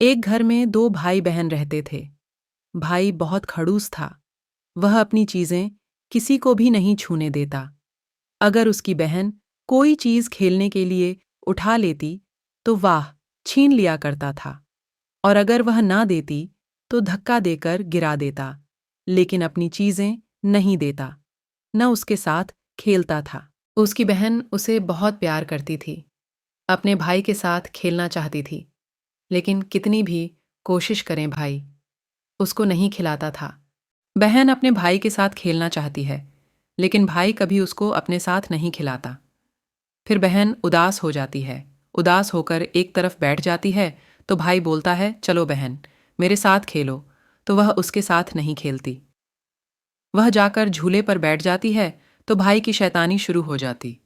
एक घर में दो भाई बहन रहते थे। भाई बहुत खड़ूस था। वह अपनी चीजें किसी को भी नहीं छूने देता। अगर उसकी बहन कोई चीज खेलने के लिए उठा लेती तो वाह, छीन लिया करता था। और अगर वह ना देती तो धक्का देकर गिरा देता, लेकिन अपनी चीजें नहीं देता। न उसके साथ खेलता था। उसकी बहन उसे बहुत प्यार करती थी, अपने भाई के साथ खेलना चाहती थी, लेकिन कितनी भी कोशिश करें भाई उसको नहीं खिलाता था। बहन अपने भाई के साथ खेलना चाहती है, लेकिन भाई कभी उसको अपने साथ नहीं खिलाता। फिर बहन उदास हो जाती है। उदास होकर एक तरफ बैठ जाती है तो भाई बोलता है, चलो बहन, मेरे साथ खेलो। तो वह उसके साथ नहीं खेलती। वह जाकर झूले पर बैठ जाती है तो भाई की शैतानी शुरू हो जाती।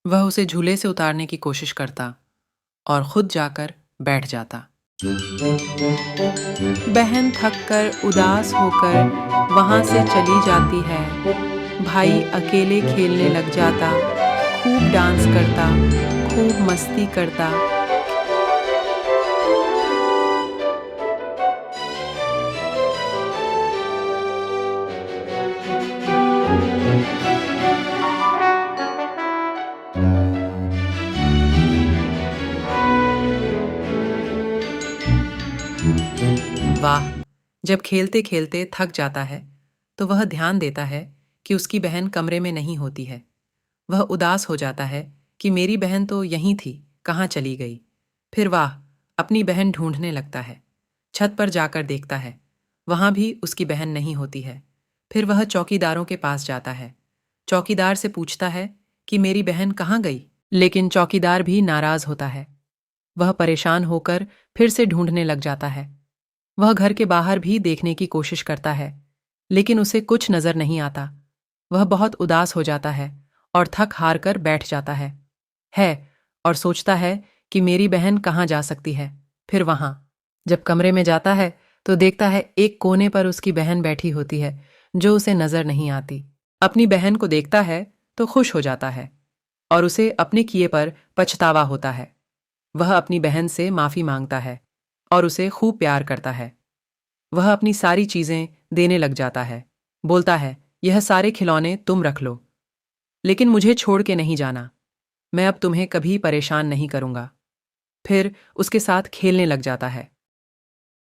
वह उसे झूले से उतारने की कोशिश करता और खुद जाकर बैठ जाता। बहन थककर उदास होकर वहां से चली जाती है। भाई अकेले खेलने लग जाता, खूब डांस करता, खूब मस्ती करता। वाह, जब खेलते खेलते थक जाता है तो वह ध्यान देता है कि उसकी बहन कमरे में नहीं होती है। वह उदास हो जाता है कि मेरी बहन तो यहीं थी, कहाँ चली गई। फिर वाह, अपनी बहन ढूंढने लगता है। छत पर जाकर देखता है, वहां भी उसकी बहन नहीं होती है। फिर वह चौकीदारों के पास जाता है। चौकीदार से पूछता है कि मेरी बहन कहाँ गई। लेकिन चौकीदार भी नाराज होता है। वह परेशान होकर फिर से ढूंढने लग जाता है। वह घर के बाहर भी देखने की कोशिश करता है, लेकिन उसे कुछ नजर नहीं आता। वह बहुत उदास हो जाता है और थक हार कर बैठ जाता है और सोचता है कि मेरी बहन कहाँ जा सकती है। फिर वहां जब कमरे में जाता है तो देखता है एक कोने पर उसकी बहन बैठी होती है, जो उसे नजर नहीं आती। अपनी बहन को देखता है तो खुश हो जाता है और उसे अपने किए पर पछतावा होता है। वह अपनी बहन से माफी मांगता है और उसे खूब प्यार करता है। वह अपनी सारी चीजें देने लग जाता है। बोलता है, यह सारे खिलौने तुम रख लो, लेकिन मुझे छोड़ के नहीं जाना। मैं अब तुम्हें कभी परेशान नहीं करूंगा। फिर उसके साथ खेलने लग जाता है।